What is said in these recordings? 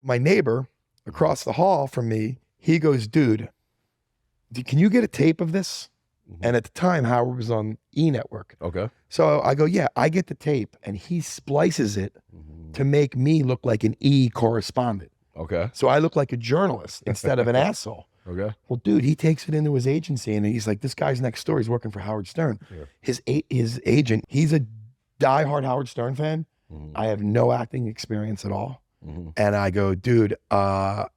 My neighbor across the hall from me, he goes, dude, can you get a tape of this? And at the time, Howard was on E! Network. Okay. So I go, yeah, I get the tape. And he splices it to make me look like an E! correspondent. Okay. So I look like a journalist instead of an asshole. Okay. Well, dude, he takes it into his agency and he's like, this guy's next door. He's working for Howard Stern. Yeah. His agent, he's a diehard Howard Stern fan. I have no acting experience at all. And I go, dude, Paul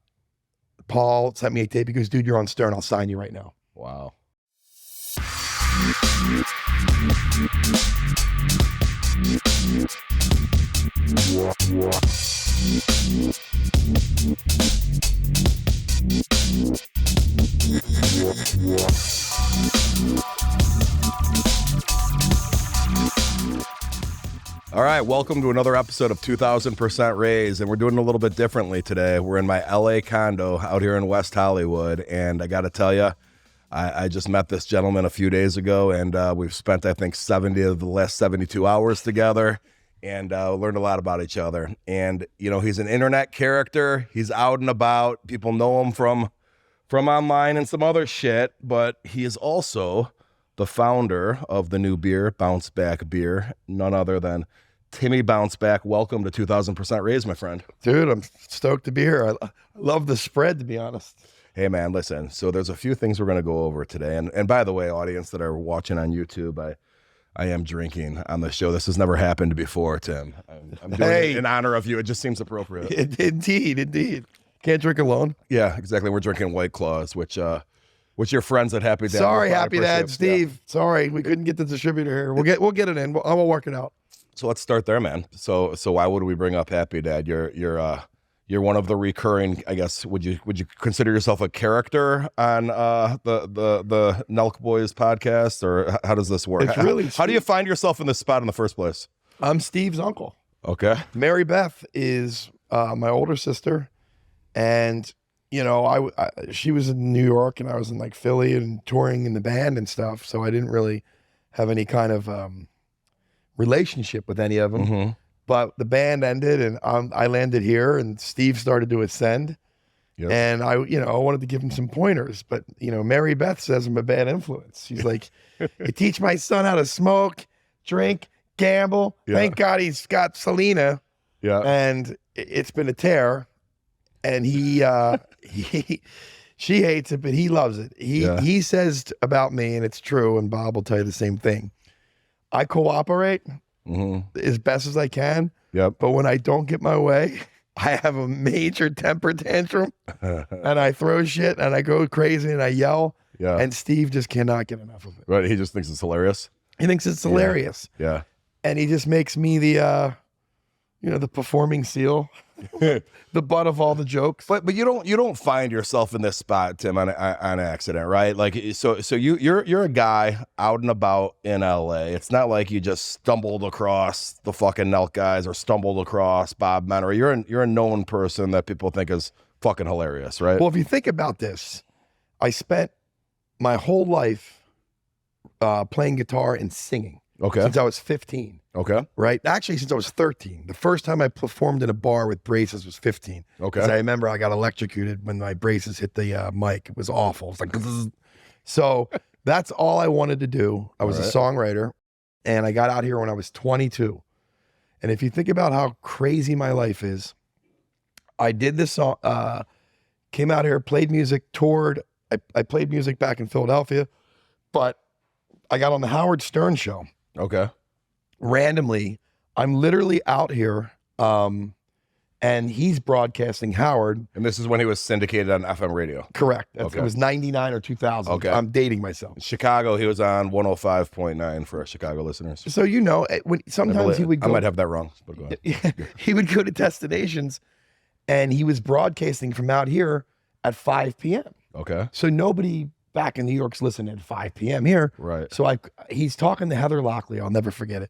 sent me a tape. He goes, dude, you're on Stern. I'll sign you right now. Wow. All right, welcome to another episode of 2000% Raised, and we're doing it a little bit differently today. We're in my LA condo out here in West Hollywood, and I got to tell you, I just met this gentleman a few days ago, and we've spent, I think, 70 of the last 72 hours together, and learned a lot about each other. And, you know, he's an internet character. He's out and about. People know him from online and some other shit, but he is also the founder of the new beer, Bounceback Beer, none other than Timmy Bounceback. Welcome to 2000% Raised, my friend. Dude, I'm stoked to be here. I love the spread, to be honest. Hey, man, listen. So there's a few things we're going to go over today. And by the way, audience that are watching on YouTube, I am drinking on the show. This has never happened before, Tim. I'm doing it in honor of you. It just seems appropriate. Indeed. Can't drink alone. Yeah, exactly. We're drinking White Claws, which your friends at Happy Dad. Sorry, Happy Dad, Steve. Yeah. Sorry, we couldn't get the distributor here. We'll get it in. We'll work it out. So let's start there, man. So why would we bring up Happy Dad? You're one of the recurring, I guess. Would you consider yourself a character on the NELK Boys podcast, or how does this work? It's really how do you find yourself in this spot in the first place? I'm Steve's uncle. Okay. Mary Beth is my older sister, and you know, she was in New York and I was in like Philly and touring in the band and stuff, so I didn't really have any kind of relationship with any of them. But the band ended and I landed here and Steve started to ascend. Yep. And I wanted to give him some pointers, but Mary Beth says I'm a bad influence. She's like, you teach my son how to smoke, drink, gamble. Yeah. Thank God he's got Selena. Yeah. And it's been a tear. And she hates it, but he loves it. He says about me, and it's true, and Bob will tell you the same thing. I cooperate as best as I can. Yep. But when I don't get my way, I have a major temper tantrum, and I throw shit, and I go crazy, and I yell. Yeah. And Steve just cannot get enough of it. Right. He just thinks it's hilarious. He thinks it's hilarious. Yeah. And he just makes me the performing seal. The butt of all the jokes. But you don't find yourself in this spot, Tim, on accident, right? Like so you're a guy out and about in LA. It's not like you just stumbled across the fucking NELK guys or stumbled across Bob Menery. You're a known person that people think is fucking hilarious, right? Well, if you think about this, I spent my whole life playing guitar and singing. Okay. Since I was 15. Okay. Right? Actually, since I was 13. The first time I performed in a bar with braces was 15. Okay. Because I remember I got electrocuted when my braces hit the mic. It was awful. It's like, so that's all I wanted to do. I was a songwriter, and I got out here when I was 22. And if you think about how crazy my life is, I did this song, came out here, played music, toured. I played music back in Philadelphia, but I got on the Howard Stern show. Okay. Randomly, I'm literally out here, and he's broadcasting Howard. And this is when he was syndicated on FM radio. Correct. Okay. It was 99 or 2000. Okay. I'm dating myself. In Chicago, he was on 105.9 for our Chicago listeners. So sometimes he would go. I might have that wrong, but go ahead. He would go to destinations, and he was broadcasting from out here at 5 p.m. Okay. So nobody back in New York's listening at 5 p.m. here. Right. So he's talking to Heather Lockley. I'll never forget it.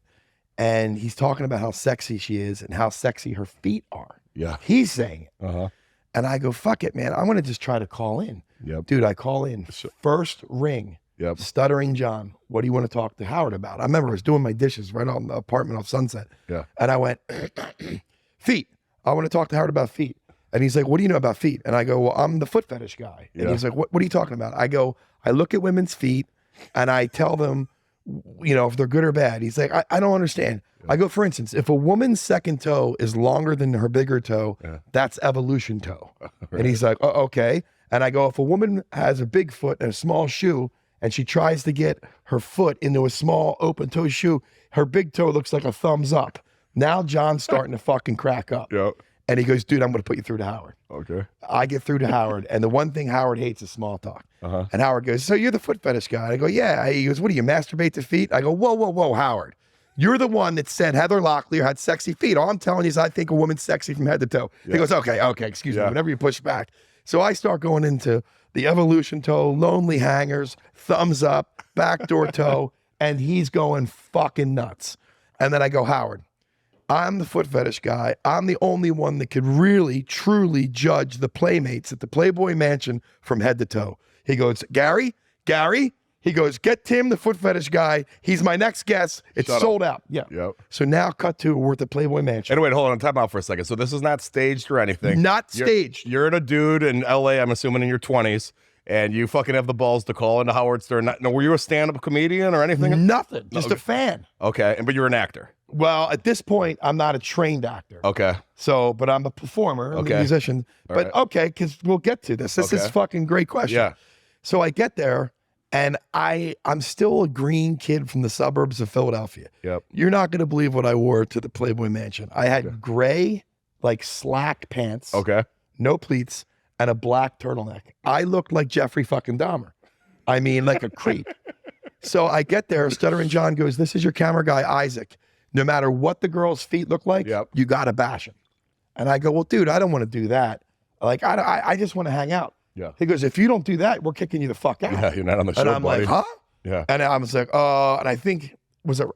And he's talking about how sexy she is and how sexy her feet are. Yeah. He's saying it. Uh-huh. And I go, fuck it, man. I want to just try to call in. Yep. Dude, I call in. First ring. Yep. Stuttering John. What do you want to talk to Howard about? I remember I was doing my dishes right on the apartment off Sunset. Yeah. And I went, feet. I want to talk to Howard about feet. And he's like, what do you know about feet? And I go, well, I'm the foot fetish guy. And he's like, what are you talking about? I go, I look at women's feet and I tell them, if they're good or bad. He's like, I don't understand. I go, for instance, if a woman's second toe is longer than her bigger toe, that's evolution toe. Right. And he's like, oh, okay. And I go, if a woman has a big foot and a small shoe and she tries to get her foot into a small open toe shoe, her big toe looks like a thumbs up. Now John's starting to fucking crack up. Yep. And he goes, dude, I'm going to put you through to Howard. Okay. I get through to Howard. And the one thing Howard hates is small talk. And Howard goes, so you're the foot fetish guy? I go, yeah. He goes, what do you masturbate to feet? I go, whoa, Howard. You're the one that said Heather Locklear had sexy feet. All I'm telling you is I think a woman's sexy from head to toe. He goes, okay, excuse me, whenever you push back. So I start going into the evolution toe, lonely hangers, thumbs up, backdoor toe, and he's going fucking nuts. And then I go, Howard, I'm the foot fetish guy. I'm the only one that could really, truly judge the playmates at the Playboy Mansion from head to toe. He goes, Gary, he goes, get Tim, the foot fetish guy. He's my next guest. It's sold out. Yeah. Yep. So now cut to, we're at the Playboy Mansion. Anyway, hold on, time out for a second. So this is not staged or anything. Not staged. You're a dude in LA, I'm assuming in your 20s, and you fucking have the balls to call into Howard Stern. No, were you a stand-up comedian or anything? Nothing. Just a fan. Okay, but you're an actor. Well, at this point, I'm not a trained actor. Okay. So, but I'm a performer, I'm a musician. All but okay, because we'll get to this. This is fucking great question. Yeah. So I get there, and I'm still a green kid from the suburbs of Philadelphia. Yep. You're not going to believe what I wore to the Playboy Mansion. I had gray, like slack pants. Okay. No pleats, and a black turtleneck. I looked like Jeffrey fucking Dahmer. I mean, like a creep. So I get there, Stuttering John goes, this is your camera guy, Isaac. No matter what the girl's feet look like, you got to bash them. And I go, well, dude, I don't want to do that. Like, I just want to hang out. Yeah. He goes, if you don't do that, we're kicking you the fuck out. Yeah, you're not on the show, and I'm buddy. like, huh? Yeah. And I was like, and I think,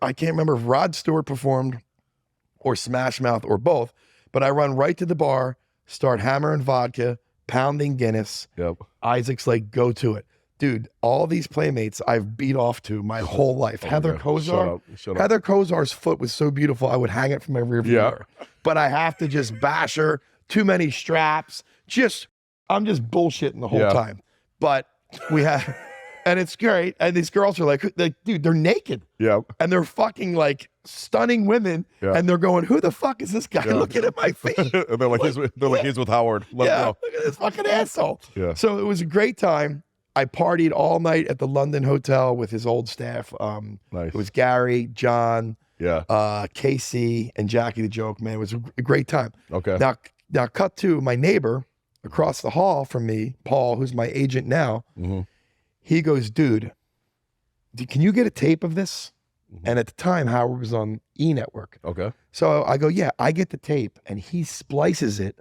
I can't remember if Rod Stewart performed or Smash Mouth or both, but I run right to the bar, start hammering vodka, pounding Guinness. Yep. Isaac's like, go to it. Dude, all these playmates I've beat off to my whole life. Heather Kozar. Shut up. Heather Kozar's foot was so beautiful, I would hang it from my rearview mirror. But I have to just bash her. Too many straps. I'm just bullshitting the whole time. But we have, and it's great. And these girls are like, dude, they're naked. Yeah. And they're fucking like stunning women. Yeah. And they're going, who the fuck is this guy looking at my feet? And they're like, he's with Howard. Let him go. Look at this fucking asshole. Yeah. So it was a great time. I partied all night at the London Hotel with his old staff. Nice. It was Gary, John, Casey, and Jackie the Joke Man. It was a great time. Okay. Now cut to my neighbor across the hall from me, Paul, who's my agent now. Mm-hmm. He goes, dude, can you get a tape of this? Mm-hmm. And at the time, Howard was on E! Network. Okay. So I go, yeah, I get the tape. And he splices it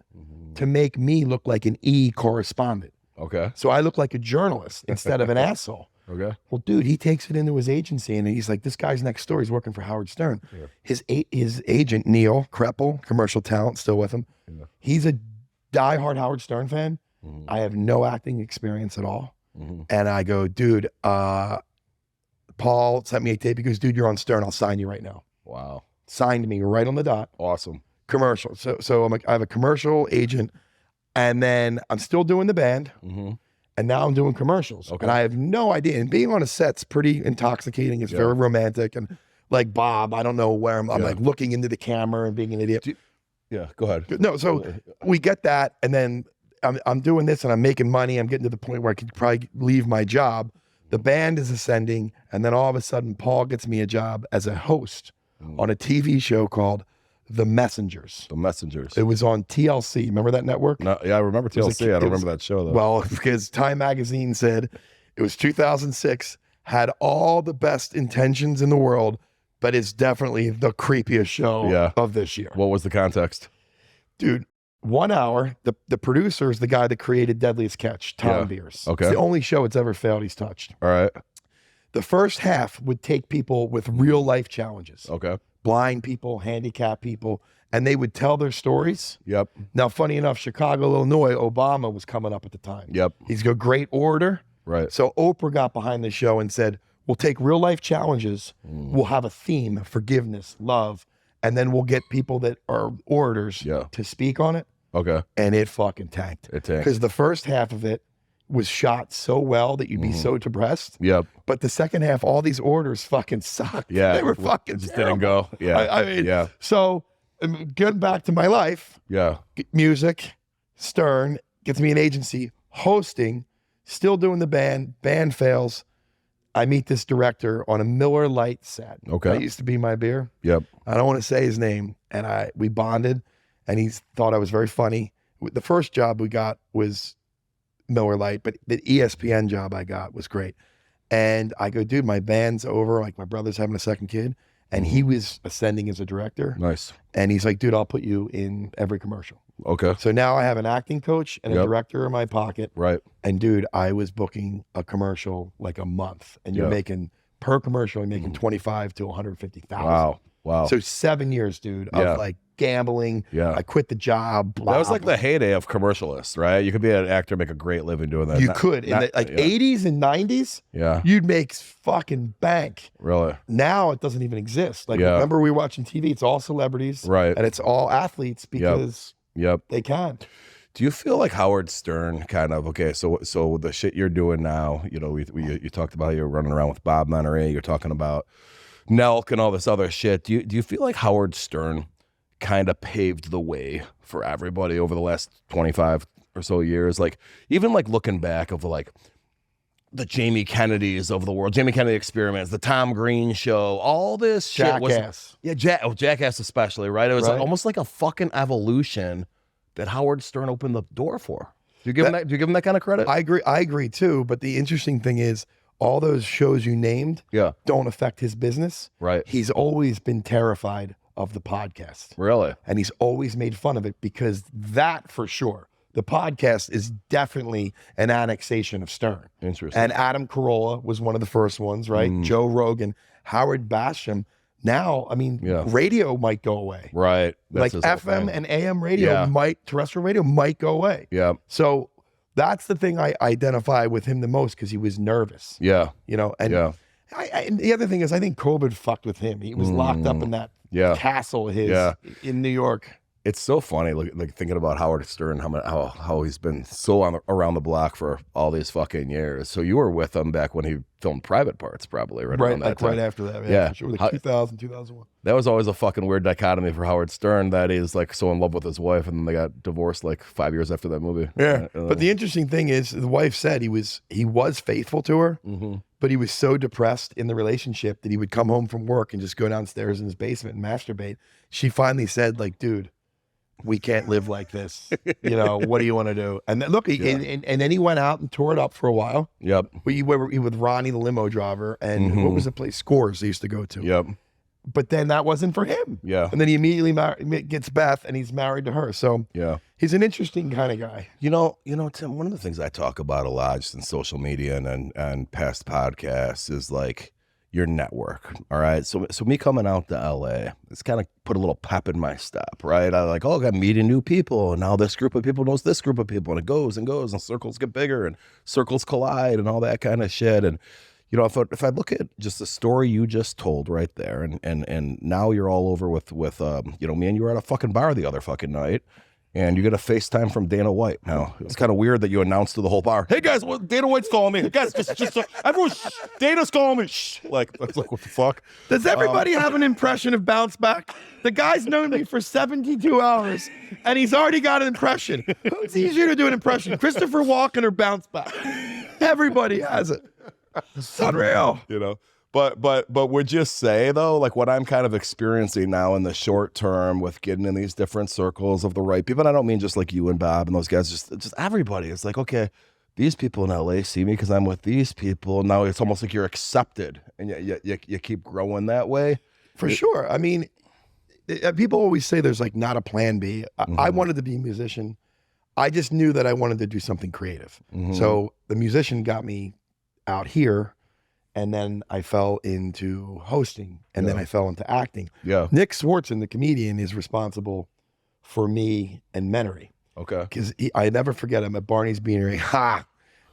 to make me look like an E! correspondent. Okay. So I look like a journalist instead of an asshole. Okay. Well, dude, he takes it into his agency and he's like, this guy's next door. He's working for Howard Stern. Yeah. His agent, Neil Kreppel, commercial talent, still with him. Yeah. He's a diehard Howard Stern fan. Mm-hmm. I have no acting experience at all. Mm-hmm. And I go, dude, Paul sent me a tape. He goes, dude, you're on Stern. I'll sign you right now. Wow. Signed me right on the dot. Awesome. Commercial. So I'm like, I have a commercial agent. And then I'm still doing the band, and now I'm doing commercials. Okay. And I have no idea. And being on a set's pretty intoxicating. It's very romantic. And like Bob, I don't know where I'm like looking into the camera and being an idiot. Go ahead. No, so we get that, and then I'm doing this, and I'm making money. I'm getting to the point where I could probably leave my job. The band is ascending, and then all of a sudden, Paul gets me a job as a host on a TV show called The Messengers. The Messengers. It was on TLC. Remember that network? No, yeah, I remember TLC. I don't remember that show, though. Well, because Time Magazine said it was 2006, had all the best intentions in the world, but it's definitely the creepiest show of this year. What was the context? Dude, 1 hour, the producer is the guy that created Deadliest Catch, Tom Beers. Okay. It's the only show it's ever failed he's touched. All right. The first half would take people with real life challenges. Okay. Blind people, handicapped people, and they would tell their stories. Yep. Now, funny enough, Chicago, Illinois, Obama was coming up at the time. Yep. He's a great orator. Right. So Oprah got behind the show and said, we'll take real life challenges. We'll have a theme, forgiveness, love, and then we'll get people that are orators to speak on it. Okay. And it fucking tanked. It tanked. Because the first half of it was shot so well that you'd be so depressed. Yep. But the second half, all these orders fucking sucked. Yeah. They were fucking just terrible. didn't go. Yeah. I mean, yeah. So getting back to my life, Yeah. music, Stern, gets me an agency, hosting, still doing the band fails. I meet this director on a Miller Lite set. Okay. That used to be my beer. Yep. I don't want to say his name. And we bonded, and he thought I was very funny. The first job we got was Miller Lite, but the ESPN job I got was great. And I go, dude, my band's over. Like, my brother's having a second kid, and he was ascending as a director. Nice. And he's like, dude, I'll put you in every commercial. Okay. So now I have an acting coach and a director in my pocket. Right. And dude, I was booking a commercial like a month, and you're making per commercial, you're making 25 to 150,000. Wow. Wow. So 7 years, dude, of like gambling. Yeah. I quit the job. Blah, that was like blah. the heyday of commercialists, right? You could be an actor, make a great living doing that. You could. In the 80s and 90s, you'd make fucking bank. Really? Now it doesn't even exist. Like, remember we were watching TV, it's all celebrities. Right. And it's all athletes because they can. Do you feel like Howard Stern kind of, okay, so the shit you're doing now, you know, you talked about you're running around with Bob Menery, you're talking about NELK and all this other shit. Do you feel like Howard Stern kind of paved the way for everybody over the last 25 or so years? Like, even like looking back of like the Jamie Kennedys of the world, Jamie Kennedy Experiments, the Tom Green Show, all this shit Jackass. was Jackass especially, right? It was like, almost like a fucking evolution that Howard Stern opened the door for. Do you give him that kind of credit? I agree too. But the interesting thing is, all those shows you named don't affect his business. Right. He's always been terrified of the podcast. Really? And he's always made fun of it because that, for sure, the podcast is definitely an annexation of Stern. Interesting. And Adam Carolla was one of the first ones, right? Joe Rogan, Howard Basham. Now, I mean, radio might go away. Right. That's like FM and AM radio terrestrial radio might go away. Yeah. So that's the thing I identify with him the most, because he was nervous. Yeah. You know, and and the other thing is, I think COVID fucked with him. He was locked up in that castle of his in New York. It's so funny, like thinking about Howard Stern, how he's been so around the block for all these fucking years. So you were with him back when he filmed Private Parts, probably around that time. Right after that. Yeah, sure, like 2000, 2001. That was always a fucking weird dichotomy for Howard Stern, that he's like so in love with his wife, and then they got divorced like 5 years after that movie. Yeah, but the interesting thing is, the wife said he was faithful to her, but he was so depressed in the relationship that he would come home from work and just go downstairs in his basement and masturbate. She finally said, like, dude, we can't live like this. You know, what do you want to do? And then, look, and then he went out and tore it up for a while. Yep. He with Ronnie, the limo driver, and what was the place? Scores they used to go to. Yep. But then that wasn't for him. Yeah. And then he immediately gets Beth, and he's married to her. So he's an interesting kind of guy. You know, Tim, one of the things I talk about a lot just in social media and past podcasts is like your network. All right. So me coming out to LA, it's kind of put a little pep in my step, right? I like, oh, I'm meeting new people, and now this group of people knows this group of people, and it goes and goes, and circles get bigger and circles collide and all that kind of shit. And you know, if I look at just the story you just told right there, and now you're all over with you know, me and you were at a fucking bar the other fucking night, and you get a FaceTime from Dana White. Now, it's kind of weird that you announced to the whole bar, hey guys, well, Dana White's calling me. Guys, just everyone, Dana's calling me. Shh. Like, what the fuck? Does everybody have an impression of Bounceback? The guy's known me for 72 hours, and he's already got an impression. Who's easier to do an impression, Christopher Walken or Bounceback? Everybody has it. It's unreal. You know, but would you say though, like what I'm kind of experiencing now in the short term with getting in these different circles of the right people, and I don't mean just like you and Bob and those guys, just everybody. It's like, okay, these people in LA see me because I'm with these people. Now it's almost like you're accepted, and you keep growing that way. For sure. I mean, people always say there's like not a plan B. I wanted to be a musician. I just knew that I wanted to do something creative. So the musician got me out here, and then I fell into hosting, and then I fell into acting. Yeah. Nick Swartzen, the comedian, is responsible for me and Menery. Okay. Because I never forget him at Barney's Beanery.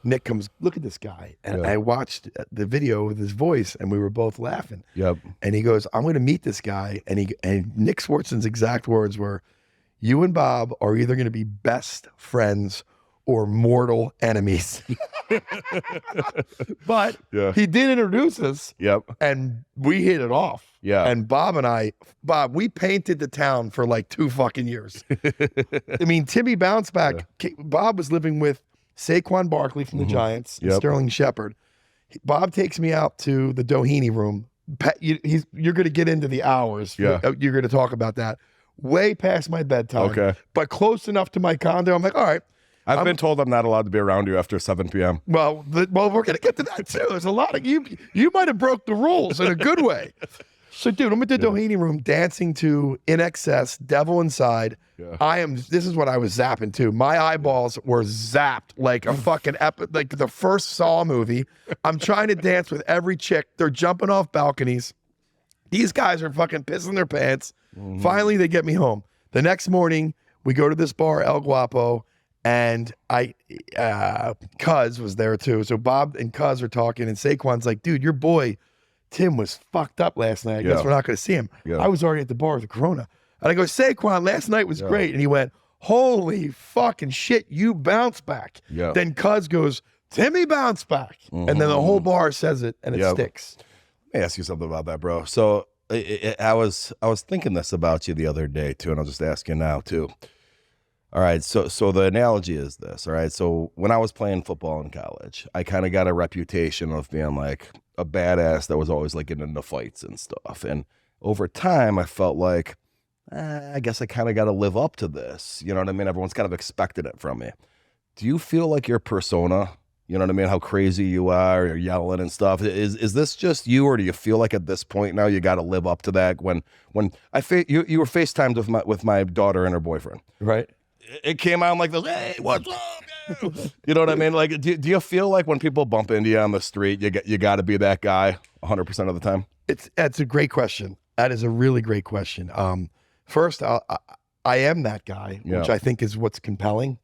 Nick comes, look at this guy. And I watched the video with his voice, and we were both laughing. Yep. And he goes, I'm going to meet this guy. And Nick Swartzen's exact words were, you and Bob are either going to be best friends or mortal enemies. But he did introduce us. Yep. And we hit it off. Yeah. And Bob, we painted the town for like 2 fucking years. I mean, Timmy Bounceback, Bob was living with Saquon Barkley from the Giants, and Sterling Shepard. Bob takes me out to the Doheny room. You're going to get into the hours. Yeah. You're going to talk about that. Way past my bedtime. Okay. But close enough to my condo. I'm like, all right. I've been told I'm not allowed to be around you after 7 p.m. Well, we're going to get to that too. There's a lot of you might have broke the rules in a good way. So, dude, I'm at the Doheny room dancing to In Excess, Devil Inside. Yeah. This is what I was zapping to. My eyeballs were zapped like a fucking like the first Saw movie. I'm trying to dance with every chick. They're jumping off balconies. These guys are fucking pissing their pants. Finally, they get me home. The next morning, we go to this bar, El Guapo. And Cuz was there too. So Bob and Cuz are talking, and Saquon's like, dude, your boy Tim was fucked up last night. I guess we're not going to see him. Yeah. I was already at the bar with the Corona. And I go, Saquon, last night was great. And he went, holy fucking shit, you bounce back. Yeah. Then Cuz goes, Timmy Bounceback. And then the whole bar says it, and it sticks. Let me ask you something about that, bro. So I was thinking this about you the other day too, and I'll just ask you now too. All right, so the analogy is this, all right? So when I was playing football in college, I kind of got a reputation of being like a badass that was always like getting into fights and stuff. And over time, I felt like, I guess I kind of got to live up to this. You know what I mean? Everyone's kind of expected it from me. Do you feel like your persona, you know what I mean? How crazy you are, you're yelling and stuff. Is this just you, or do you feel like at this point now you got to live up to that? When you were FaceTimed with my daughter and her boyfriend. Right. It came out like this, hey, what's up? You know what I mean? Like, do you feel like when people bump into you on the street, you got to be that guy 100% of the time? That's a great question. That is a really great question. First, I am that guy, which I think is what's compelling.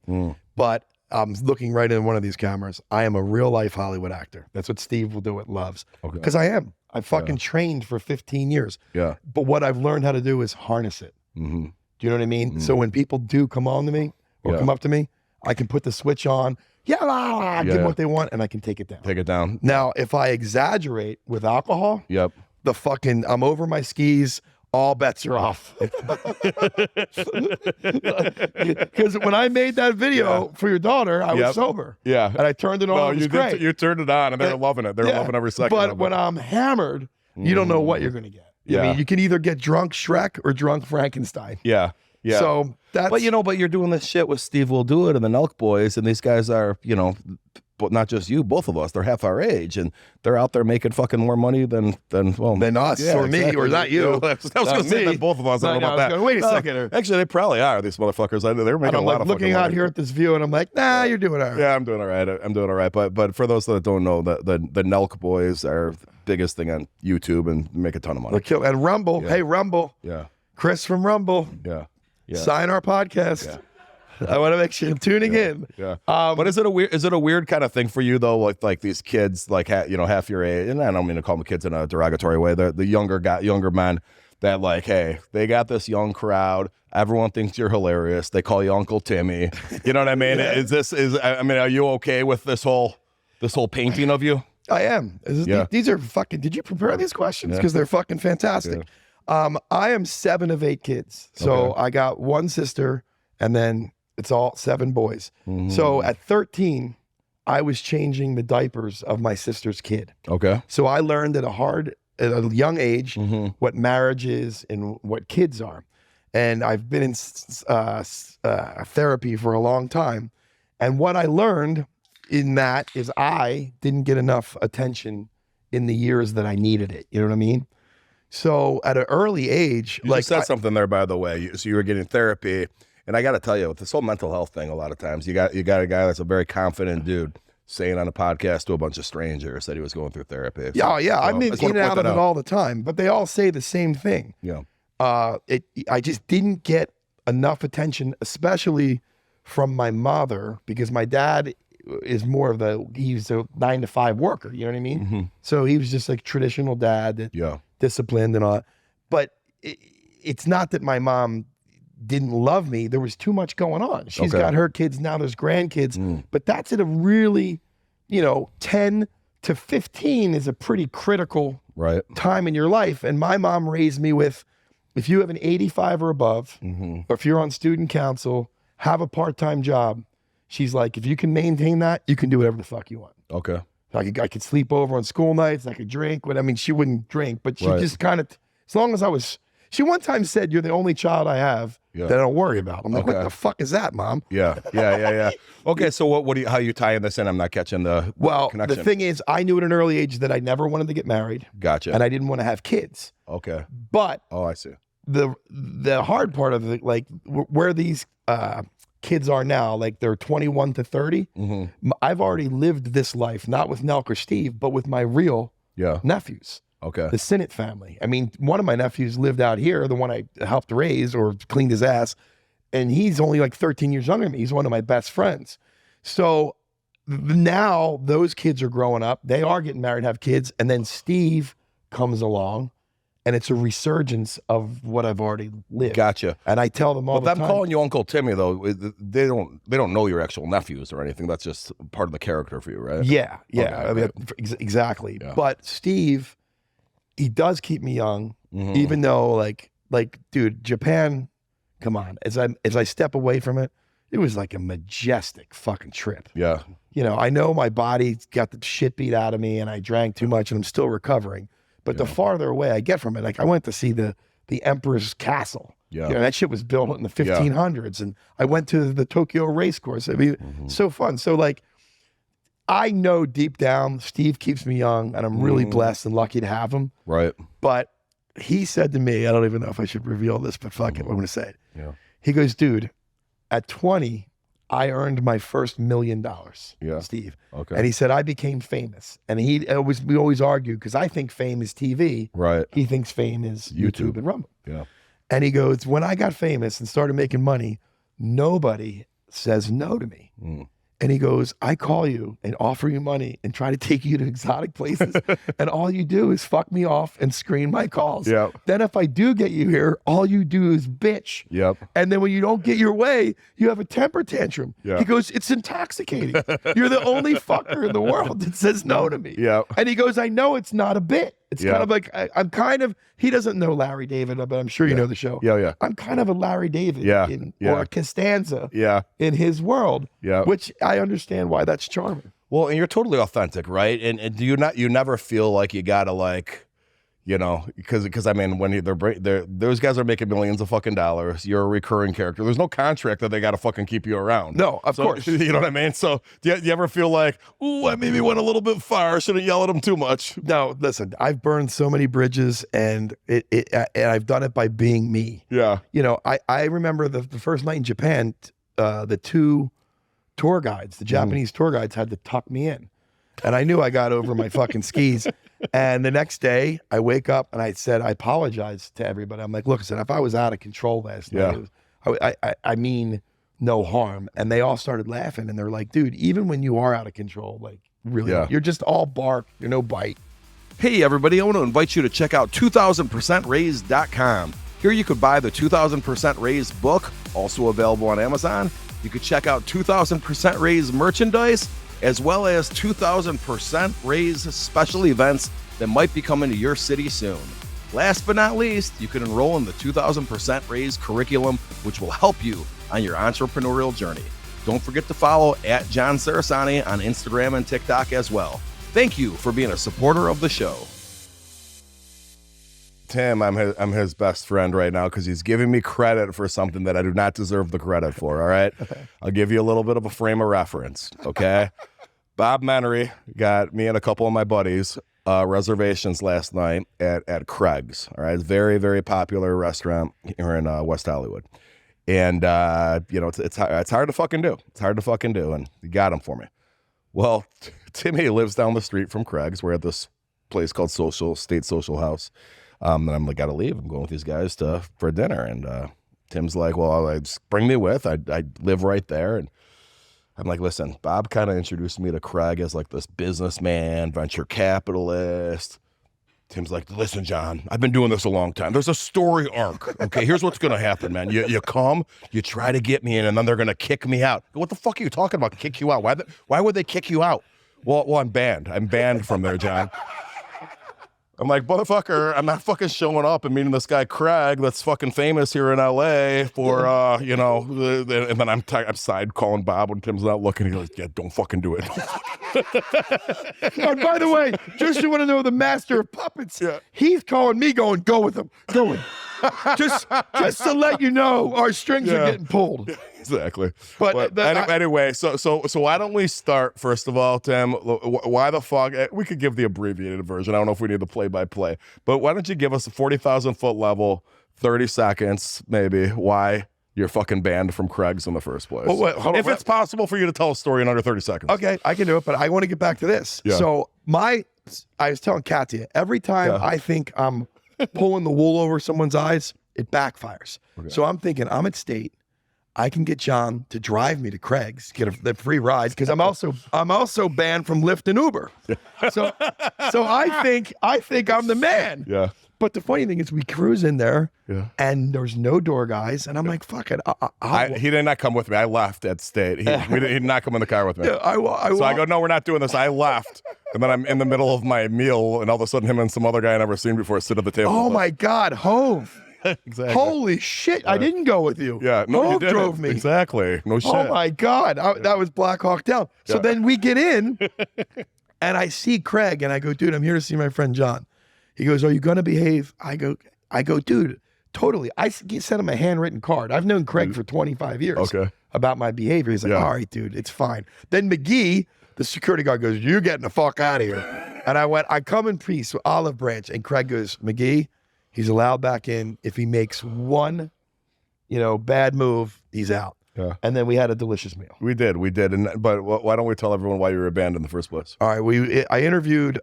But I'm looking right in one of these cameras. I am a real life Hollywood actor. That's what Steve will do at Loves. Because I am. I fucking trained for 15 years. Yeah. But what I've learned how to do is harness it. Do you know what I mean? So when people do come on to me or come up to me, I can put the switch on, give them what they want, and I can take it down. Take it down. Now, if I exaggerate with alcohol, I'm over my skis, all bets are off. Because when I made that video for your daughter, I was sober. Yeah. And I turned it on. No, it was great. You turned it on, and they were loving it. They were loving every second. But when I'm hammered, you don't know what you're going to get. I mean, you can either get drunk Shrek or drunk Frankenstein. Yeah. Yeah. So that's. But you're doing this shit with Steve Will Do It and the NELK Boys, and these guys are, but not just you, both of us. They're half our age, and they're out there making fucking more money than us or me, or not you. I was going to say than both of us. I don't know about that. Wait a second. Actually, they probably are. These motherfuckers. They're making a lot of looking out here at this view, and I'm like, nah, you're doing all right. Yeah, I'm doing all right. But for those that don't know, the NELK Boys are biggest thing on YouTube and make a ton of money. And Rumble. Hey, Rumble. Yeah. Chris from Rumble. Yeah. Sign our podcast. Yeah. I want to make sure you're tuning in. Yeah. But is it a weird kind of thing for you though? Like these kids, like half your age, and I don't mean to call them kids in a derogatory way. The younger men that like, hey, they got this young crowd. Everyone thinks you're hilarious. They call you Uncle Timmy. You know what I mean? Are you okay with this whole painting of you? I am. These are fucking. Did you prepare these questions? Because they're fucking fantastic. Yeah. I am 7 of 8 kids. So I got 1 sister, and then it's all 7 boys. So at 13, I was changing the diapers of my sister's kid. Okay. So I learned at a young age what marriage is and what kids are. And I've been in therapy for a long time. And what I learned in that is I didn't get enough attention in the years that I needed it. You know what I mean? So at an early age, you said something there, by the way. So you were getting therapy, and I got to tell you, with this whole mental health thing, a lot of times you got a guy that's a very confident dude saying on a podcast to a bunch of strangers that he was going through therapy. So, I'm in and out of it all the time, but they all say the same thing. Yeah. I just didn't get enough attention, especially from my mother, because my dad is more of he's a 9-to-5 worker. You know what I mean? So he was just like traditional dad that disciplined and all. But it's not that my mom didn't love me. There was too much going on. She's got her kids, now there's grandkids. But that's at a really, 10 to 15 is a pretty critical time in your life. And my mom raised me with, if you have an 85 or above, or if you're on student council, have a part-time job. She's like, if you can maintain that, you can do whatever the fuck you want. Okay. I could sleep over on school nights. I could drink. But I mean, she wouldn't drink, but she just kind of, as long as I was, she one time said, you're the only child I have that I don't worry about. I'm like, what the fuck is that, Mom? Yeah. Okay, so how you tying this in? I'm not catching the connection. The thing is, I knew at an early age that I never wanted to get married. Gotcha. And I didn't want to have kids. Okay. But I see. The hard part of it, like where these kids are now, like they're 21 to 30. I've already lived this life, not with NELK or Steve, but with my real nephews. Okay. The Sinnott family. I mean, one of my nephews lived out here, the one I helped raise or cleaned his ass, and he's only like 13 years younger than me. He's one of my best friends. So now those kids are growing up. They are getting married, have kids, and then Steve comes along, and it's a resurgence of what I've already lived. Gotcha. And I tell them all the time. But them calling you Uncle Timmy, though, they don't know your actual nephews or anything. That's just part of the character for you, right? Yeah. Okay, I mean, exactly. Yeah. But Steve, he does keep me young, even though like, dude, Japan, come on. As I step away from it, it was like a majestic fucking trip. Yeah. I know my body got the shit beat out of me and I drank too much and I'm still recovering. But the farther away I get from it, like I went to see the Emperor's Castle. Yeah. That shit was built in the 1500s. And I went to the Tokyo race course. I mean, so fun. So like, I know deep down Steve keeps me young and I'm really blessed and lucky to have him. Right. But he said to me, I don't even know if I should reveal this, but fuck it, I'm going to say it. Yeah. He goes, dude, at 20, I earned my first $1 million, Steve. Okay. And he said, I became famous. And we always argue because I think fame is TV. Right. He thinks fame is YouTube and Rumble. Yeah. And he goes, when I got famous and started making money, nobody says no to me. And he goes, I call you and offer you money and try to take you to exotic places. And all you do is fuck me off and screen my calls. Yep. Then if I do get you here, all you do is bitch. Yep. And then when you don't get your way, you have a temper tantrum. Yeah. He goes, it's intoxicating. You're the only fucker in the world that says no to me. Yep. And he goes, I know it's not a bit. It's kind of like, I'm kind of, he doesn't know Larry David, but I'm sure you know the show. Yeah. I'm kind of a Larry David or a Costanza in his world, which I understand why that's charming. Well, and you're totally authentic, right? And do you never feel like you gotta like, because I mean, when those guys are making millions of fucking dollars, you're a recurring character. There's no contract that they gotta fucking keep you around. No, of course. You know what I mean? So do you ever feel like, ooh, I maybe went a little bit far, shouldn't yell at them too much? No, listen, I've burned so many bridges and and I've done it by being me. Yeah. I remember the first night in Japan, the two tour guides, the Japanese tour guides had to tuck me in. And I knew I got over my fucking skis. And the next day I wake up and I said, I apologize to everybody. I'm like, look, I said, if I was out of control last night, I mean no harm. And they all started laughing and they're like, dude, even when you are out of control, like really, you're just all bark, you're no bite. Hey everybody, I want to invite you to check out 2000%raised.com. Here you could buy the 2000% Raised book, also available on Amazon. You could check out 2000% Raised merchandise, as well as 2000% Raised special events that might be coming to your city soon. Last but not least, you can enroll in the 2000% Raised curriculum, which will help you on your entrepreneurial journey. Don't forget to follow at John Cerasani on Instagram and TikTok as well. Thank you for being a supporter of the show. Tim, I'm his best friend right now because he's giving me credit for something that I do not deserve the credit for, all right? I'll give you a little bit of a frame of reference, okay? Bob Menery got me and a couple of my buddies reservations last night at Craig's, all right? Very, very popular restaurant here in West Hollywood. And, it's hard to fucking do. It's hard to fucking do, and he got them for me. Well, Timmy lives down the street from Craig's. We're at this place called State Social House. And I'm like, gotta leave. I'm going with these guys for dinner. And Tim's like, well, bring me with. I live right there. And I'm like, listen, Bob kind of introduced me to Craig as like this businessman, venture capitalist. Tim's like, listen, John, I've been doing this a long time. There's a story arc. Okay, here's what's going to happen, man. You come, you try to get me in, and then they're going to kick me out. What the fuck are you talking about? Kick you out? Why would they kick you out? Well, I'm banned. I'm banned from there, John. I'm like, motherfucker, I'm not fucking showing up and meeting this guy Craig that's fucking famous here in LA for, you know, and then I'm side calling Bob when Tim's not looking. He's like, yeah, don't fucking do it. And by the way, just you want to know the master of puppets, he's calling me going, go with him, go with him. just to let you know, our strings are getting pulled. Exactly. But anyway, so why don't we start, first of all, Tim, why the fuck, we could give the abbreviated version. I don't know if we need the play-by-play, but why don't you give us a 40,000 foot level, 30 seconds, maybe, why you're fucking banned from Craig's in the first place. Well, wait, hold on, it's possible for you to tell a story in under 30 seconds. Okay, I can do it, but I want to get back to this. Yeah. So I was telling Katya, every time I think I'm pulling the wool over someone's eyes, it backfires. Okay. So I'm thinking, I'm at State. I can get John to drive me to Craig's, get the free ride, because I'm also banned from Lyft and Uber. So I think I'm the man. Yeah. But the funny thing is, we cruise in there, and there's no door guys, and I'm like, fuck it. He did not come with me. I left at State. He did not come in the car with me. Yeah, I go, no, we're not doing this. I left, and then I'm in the middle of my meal, and all of a sudden, him and some other guy I never seen before sit at the table. Oh my God, Hove. Exactly. Holy shit! I didn't go with you. Yeah, no, Hove you didn't. drove me. Exactly. No shit. Oh my God, that was Black Hawk Down. So then we get in, and I see Craig, and I go, dude, I'm here to see my friend John. He goes, are you gonna behave? I go, dude, totally. I sent him a handwritten card. I've known Craig for 25 years. Okay. About my behavior. He's like, all right, dude, it's fine. Then McGee, the security guard, goes, you're getting the fuck out of here. And I went, I come in peace with Olive Branch, and Craig goes, McGee, he's allowed back in. If he makes one, bad move, he's out. Yeah. And then we had a delicious meal. We did. But why don't we tell everyone why you were banned in the first place? All right. I interviewed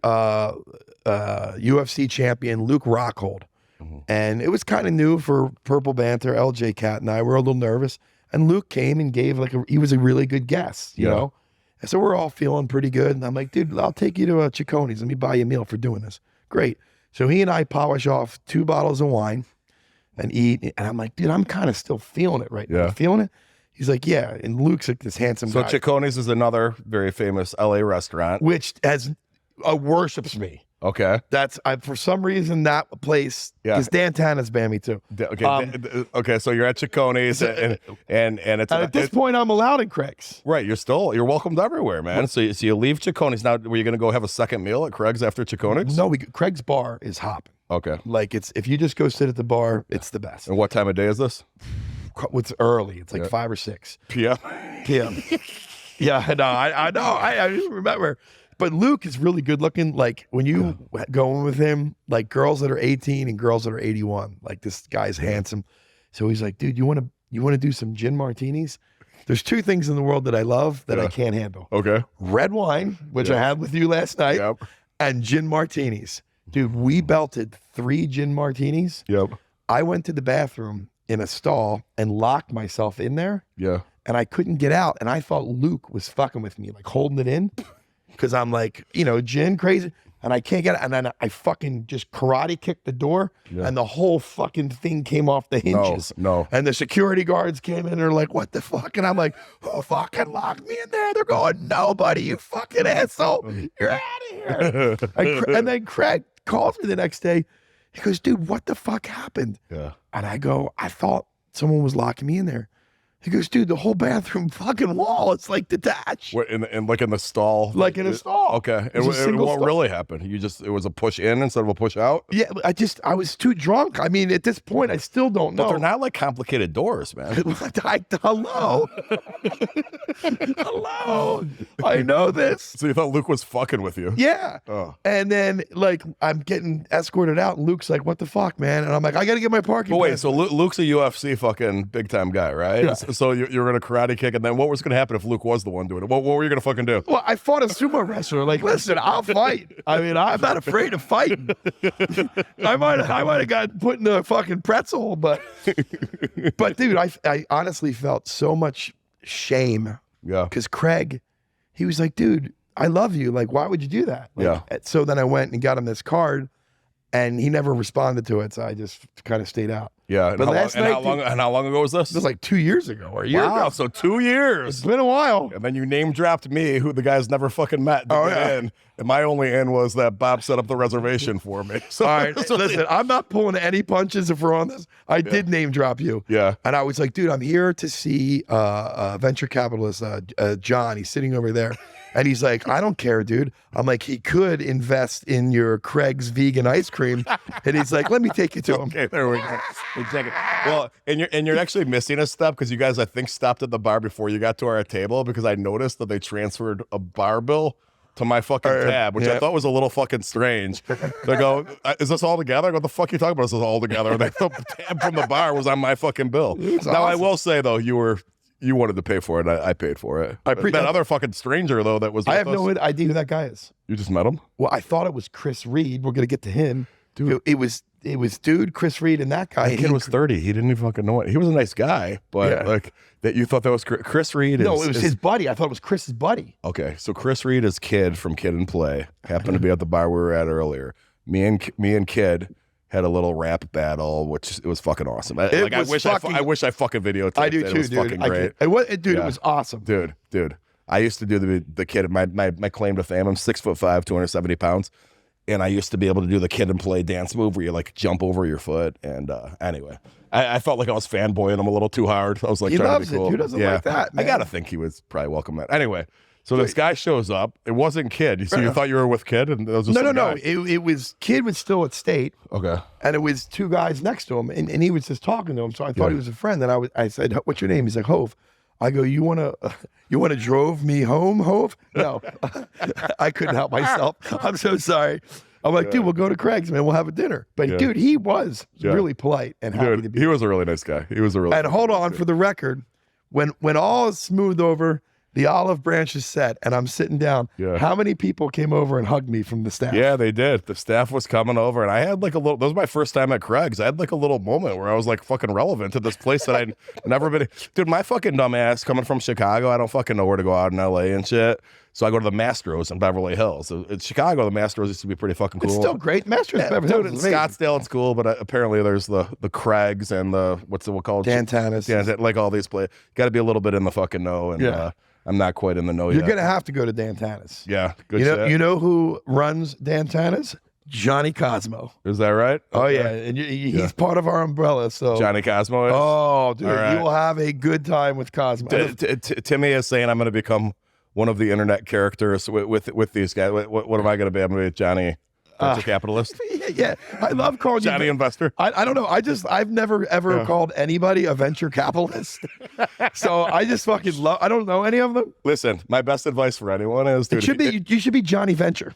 UFC champion Luke Rockhold. Mm-hmm. And it was kind of new for Purple Banter. LJ Cat and I were a little nervous. And Luke came and gave he was a really good guest, you know? And so we're all feeling pretty good. And I'm like, dude, I'll take you to Cicconi's. Let me buy you a meal for doing this. Great. So he and I polish off 2 bottles of wine and eat. And I'm like, dude, I'm kind of still feeling it right now. Feeling it? He's like, yeah. And Luke's like this handsome guy. So Cicconi's is another very famous LA restaurant. Which worships me. Okay. That's for some reason that place, because Dan Tana's banned me too. Okay, so you're at Cicconi's and it's at this point I'm allowed in Craig's. Right, you're welcomed everywhere, man. So you leave Cicconi's. Now, were you gonna go have a second meal at Craig's after Cicconi's? No, Craig's bar is hopping. Okay. Like if you just go sit at the bar, it's the best. And what time of day is this? It's early. It's like 5 or 6 p.m. Yeah, no, I know. I just remember. But Luke is really good looking. Like when you go in with him, like girls that are 18 and girls that are 81. Like this guy's handsome. So he's like, dude, you want to do some gin martinis? There's 2 things in the world that I love that I can't handle. Okay. Red wine, which I had with you last night, and gin martinis. Dude, we belted 3 gin martinis. Yep. I went to the bathroom in a stall and locked myself in there. Yeah. And I couldn't get out. And I thought Luke was fucking with me, like holding it in. Because I'm like, gin crazy. And I can't get it. And then I fucking just karate kicked the door. Yeah. And the whole fucking thing came off the hinges. No. And the security guards came in and they're like, what the fuck? And I'm like, who fucking locked me in there? They're going, nobody, you fucking asshole. You're out of here. And then Craig calls me the next day. He goes, dude, what the fuck happened? Yeah. And I go, I thought someone was locking me in there. He goes, dude, the whole bathroom fucking wall, it's like detached. What, in the stall? Like in a stall. Okay. And what really happened? It was a push in instead of a push out? Yeah, I was too drunk. I mean, at this point, I still don't know. But they're not like complicated doors, man. Hello. Hello. I know this. So you thought Luke was fucking with you? Yeah. Oh. And then, I'm getting escorted out, and Luke's like, what the fuck, man? And I'm like, I got to get my parking But wait, pass. so Luke's a UFC fucking big time guy, right? Yeah. So you're going to karate kick, and then what was going to happen if Luke was the one doing it? What were you going to fucking do? Well, I fought a sumo wrestler. Like, listen, I'll fight. I mean, I'm not afraid of fighting. I might have gotten put in a fucking pretzel, but dude, I honestly felt so much shame. Yeah. Because Craig, he was like, dude, I love you. Like, why would you do that? Like, so then I went and got him this card, and he never responded to it, so I just kind of stayed out. Yeah. But How long ago was this? This was like 2 years ago or a year ago. So 2 years. It's been a while. And then you name dropped me, who the guy's never fucking met, to get in. And my only in was that Bob set up the reservation for me. So, all right, listen, I'm not pulling any punches if we're on this. I did name drop you. Yeah. And I was like, dude, I'm here to see venture capitalist John. He's sitting over there. And he's like, I don't care, dude. I'm like, he could invest in your Craig's vegan ice cream. And he's like, let me take you to him. Okay, there we go. Well, and you're actually missing a step because you guys, I think, stopped at the bar before you got to our table because I noticed that they transferred a bar bill to my fucking tab, which I thought was a little fucking strange. They go, is this all together? I go, what the fuck are you talking about? This is all together. And the tab from the bar was on my fucking bill. Now, awesome. I will say, though, you wanted to pay for it. I paid for it. That other fucking stranger, though, that was I have no idea who that guy is. You just met him? Well, I thought it was Chris Reed. We're going to get to him. Dude. It was dude, Chris Reed, and that guy. That kid was 30. He didn't even fucking know it. He was a nice guy, but like that you thought that was Chris Reed. No, it was his buddy. I thought it was Chris's buddy. Okay, so Chris Reed is Kid from Kid&Play. Happened to be at the bar we were at earlier. Me and Kid had a little rap battle, which it was fucking awesome. I wish I fucking videotaped. I do too, it was dude. Fucking great. It was awesome, dude. I used to do the Kid. My claim to fame. I'm 6'5", 270 pounds, and I used to be able to do the Kid&Play dance move where you like jump over your foot. And anyway, I felt like I was fanboying him a little too hard. I was like, he trying loves to be cool. it. Who doesn't like that? Man? I gotta think he was probably welcome that. Anyway. So this guy shows up. It wasn't Kid. So you thought you were with Kid, and it was just no. It was Kid was still at State. Okay. And it was two guys next to him, and he was just talking to him. So I thought he was a friend. And I said, "What's your name?" He's like, "Hove." I go, "You wanna drove me home, Hove?" No, I couldn't help myself. I'm so sorry. I'm like, dude, we'll go to Craig's, man. We'll have a dinner. But dude, he was really polite and happy to be. He was a really nice guy. And hold on, for the record, when all is smoothed over, the olive branch is set, and I'm sitting down. Yeah. How many people came over and hugged me from the staff? Yeah, they did. The staff was coming over, and I had like a little. That was my first time at Craig's. I had like a little moment where I was like fucking relevant to this place that I'd never been. Dude, my fucking dumb ass coming from Chicago. I don't fucking know where to go out in LA and shit. So I go to the Mastros in Beverly Hills. So in Chicago, the Mastros used to be pretty fucking cool. It's still great. Mastros Beverly Hills. Dude, in Scottsdale, it's cool, but apparently there's the Craig's and the what's it called? Dantanis. Yeah, like all these places. Got to be a little bit in the fucking know and. I'm not quite in the know yet. You're going to have to go to Dantanis. Yeah, good shit. You know who runs Dantanis? Johnny Cosmo. Is that right? Oh, yeah. And he's part of our umbrella. So Johnny Cosmo is? Oh, dude, you will have a good time with Cosmo. Timmy is saying I'm going to become one of the internet characters with these guys. What am I going to be? I'm going to be Johnny... venture capitalist. Yeah, I love calling Johnny you investor. I don't know. I've never ever called anybody a venture capitalist. So I just fucking love. I don't know any of them. Listen, my best advice for anyone is, dude, you should be Johnny Venture.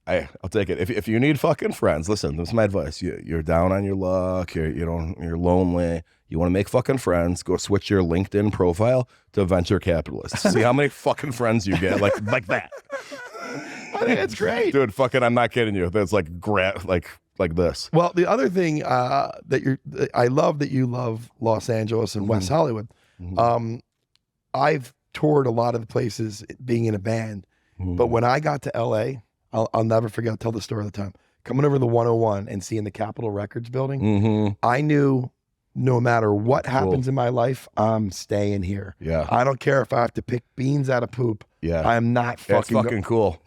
I'll take it. If you need fucking friends, listen. This is my advice. You're down on your luck. You're lonely. You want to make fucking friends? Go switch your LinkedIn profile to venture capitalist. See how many fucking friends you get like that. I think that's great, dude. Fucking, I'm not kidding you. That's like like this. Well, the other thing I love that you love Los Angeles and West Hollywood. Mm-hmm. I've toured a lot of the places being in a band, but when I got to LA, I'll never forget. I'll tell the story all the time. Coming over the 101 and seeing the Capitol Records building, I knew no matter what happens in my life, I'm staying here. Yeah, I don't care if I have to pick beans out of poop. Yeah, I'm not fucking. It's fucking cool.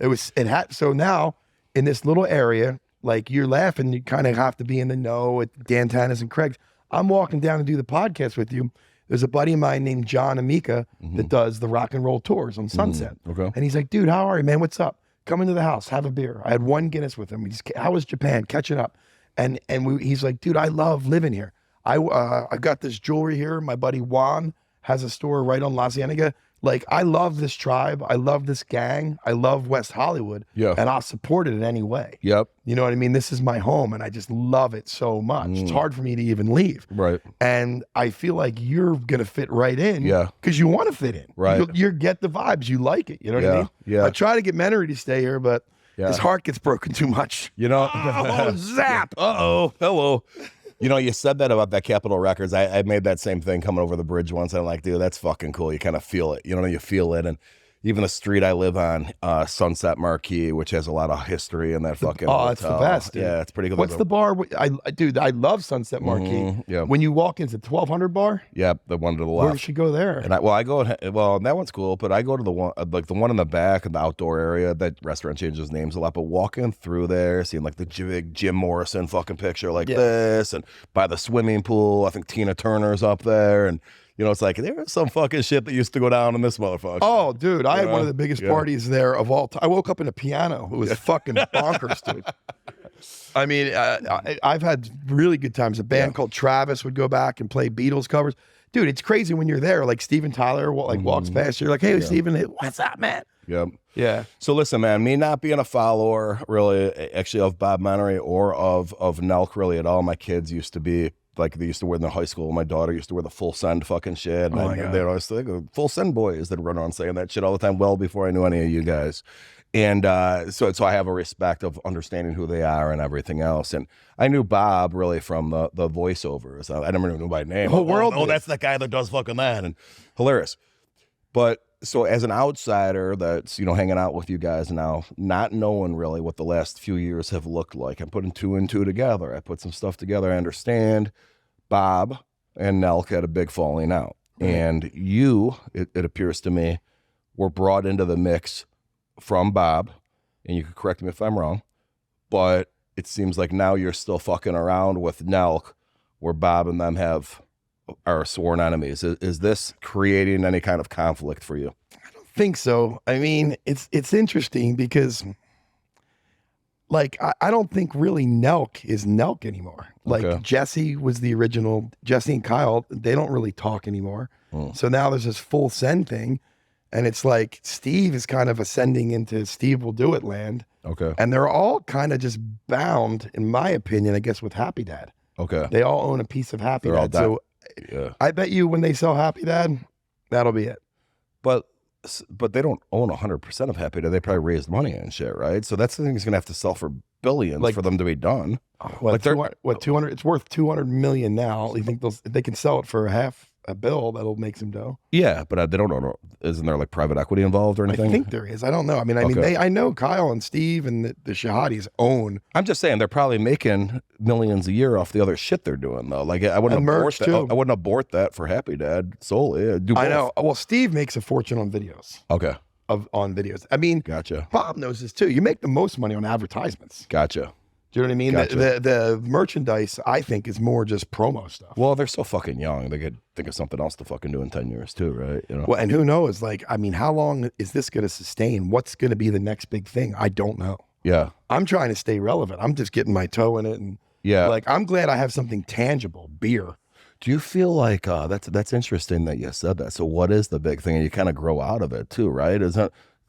So now in this little area, like you're laughing, you kind of have to be in the know at Dantanis and Craig's. I'm walking down to do the podcast with you. There's a buddy of mine named John Amica that does the rock and roll tours on Sunset. Okay, and he's like, dude, how are you, man? What's up? Come into the house, have a beer. I had one Guinness with him. How was Japan? Catching up, and he's like, dude, I love living here. I got this jewelry here. My buddy Juan has a store right on La Cienega. Like, I love this tribe. I love this gang. I love West Hollywood. Yeah. And I'll support it in any way. Yep. You know what I mean? This is my home, and I just love it so much. It's hard for me to even leave. Right. And I feel like you're going to fit right in. Yeah. Because you want to fit in. Right. You get the vibes. You like it. You know what I mean? Yeah. I try to get Menery to stay here, but his heart gets broken too much. You know? Oh, zap. Uh-oh. Hello. You know, you said that about that Capitol Records. I made that same thing coming over the bridge once. I'm like, dude, that's fucking cool. You kind of feel it. You know, you feel it. And even the street I live on, Sunset Marquee, which has a lot of history in that fucking hotel. That's the best, dude. Yeah, it's pretty good. What's the bar? Dude, I love Sunset Marquee. Yeah. When you walk into the 1200 bar? Yeah, the one to the left. Where should go there? And that one's cool, but I go to the one, like the one in the back of the outdoor area. That restaurant changes names a lot, but walking through there, seeing like the big Jim Morrison fucking picture like this, and by the swimming pool, I think Tina Turner's up there, and you know, it's like there's some fucking shit that used to go down in this motherfucker. Oh, dude, I had one of the biggest parties there of all time. I woke up in a piano. It was fucking bonkers, dude. I mean, I've had really good times. A band called Travis would go back and play Beatles covers. Dude, it's crazy when you're there. Like Steven Tyler walks past. You're like, hey, Steven, what's up, man? Yep. Yeah. So listen, man, me not being a follower really actually of Bob Menery or of NELK really at all. My kids used to be like, they used to wear in their high school. My daughter used to wear the full send fucking shit. And they're always like full send boys that run around saying that shit all the time, well before I knew any of you guys. And so I have a respect of understanding who they are and everything else. And I knew Bob really from the voiceovers. I never knew by name. The whole world. Oh, that's that guy that does fucking that. And hilarious. But so as an outsider that's, you know, hanging out with you guys now, not knowing really what the last few years have looked like, I'm putting two and two together. I put some stuff together. I understand Bob and NELK had a big falling out. Right. And you, it appears to me, were brought into the mix from Bob, and you could correct me if I'm wrong, but it seems like now you're still fucking around with NELK, where Bob and them are sworn enemies. Is this creating any kind of conflict for you? I don't think so. I mean, it's interesting because, like, I don't think really NELK is NELK anymore. Like, Jesse was the original. Jesse and Kyle, they don't really talk anymore. So now there's this full send thing. And it's like Steve is kind of ascending into Steve will do it land. Okay. And they're all kind of just bound, in my opinion, I guess, with Happy Dad. Okay. They all own a piece of Happy Dad. So I bet you when they sell Happy Dad, that'll be it. But they don't own 100% of Happy Dad. They probably raised money and shit, right? So that's the thing he's going to have to sell for billions for them to be done. What, 200? It's worth $200 million now. You think they can sell it for half a bill that'll make some dough? Yeah, but they don't own. Isn't there like private equity involved or anything? I think there is. I don't know. I mean, I know Kyle and Steve and the Shahadis own. I'm just saying they're probably making millions a year off the other shit they're doing though. Like I wouldn't abort that. I wouldn't abort that for Happy Dad solely. I know. Well, Steve makes a fortune on videos. Okay. On videos. I mean, gotcha. Bob knows this too. You make the most money on advertisements. Gotcha. Do you know what I mean? Gotcha. The merchandise, I think, is more just promo stuff. Well, they're so fucking young. They could think of something else to fucking do in 10 years too, right? You know. Well, and who knows? Like, I mean, how long is this going to sustain? What's going to be the next big thing? I don't know. Yeah. I'm trying to stay relevant. I'm just getting my toe in it, and like, I'm glad I have something tangible. Beer. Do you feel like that's interesting that you said that? So, what is the big thing? And you kind of grow out of it too, right?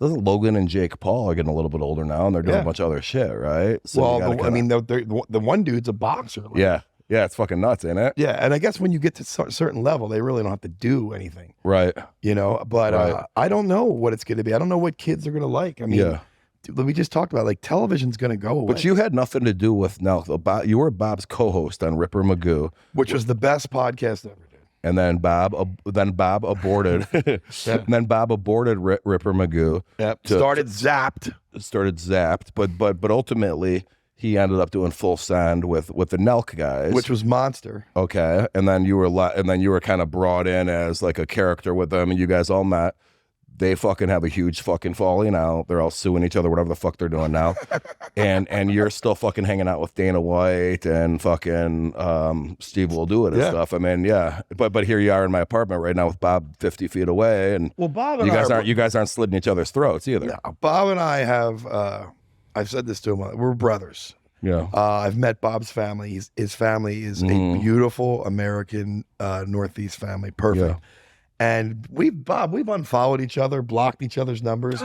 Doesn't Logan and Jake Paul are getting a little bit older now, and they're doing a bunch of other shit, right? So I mean, the one dude's a boxer. Like, yeah, it's fucking nuts, ain't it? Yeah, and I guess when you get to a certain level, they really don't have to do anything, right? You know, but I don't know what it's going to be. I don't know what kids are going to like. I mean, we just talked about like television's going to go away. But you had nothing to do with NELK. You were Bob's co-host on Ripper Magoo, which was the best podcast ever. And then Bob aborted. Then Bob aborted Ripper Magoo. Yep. Started Zapped. But ultimately he ended up doing full send with the NELK guys, which was monster. Okay, and then you were kind of brought in as like a character with them, and you guys all met. They fucking have a huge fucking falling out. They're all suing each other, whatever the fuck they're doing now. and you're still fucking hanging out with Dana White and fucking Steve will do it and stuff. I mean, yeah. But here you are in my apartment right now with Bob 50 feet away, and Bob and you guys aren't slitting each other's throats either. No, Bob and I have I've said this to him, we're brothers. Yeah. I've met Bob's family. His family is a beautiful American Northeast family. Perfect. Yeah. And we've unfollowed each other, blocked each other's numbers,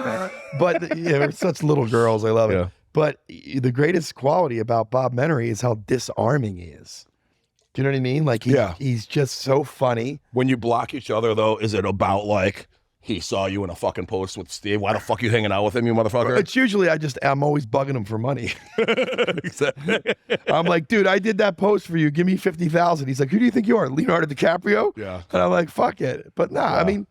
but we're such little girls. I love it. But the greatest quality about Bob Menery is how disarming he is. Do you know what I mean? Like he's just so funny. When you block each other, though, is it about like he saw you in a fucking post with Steve? Why the fuck you hanging out with him, you motherfucker? It's usually I'm always bugging him for money. I'm like, dude, I did that post for you. Give me 50,000. He's like, who do you think you are, Leonardo DiCaprio? Yeah. And I'm like, fuck it. But nah, I mean,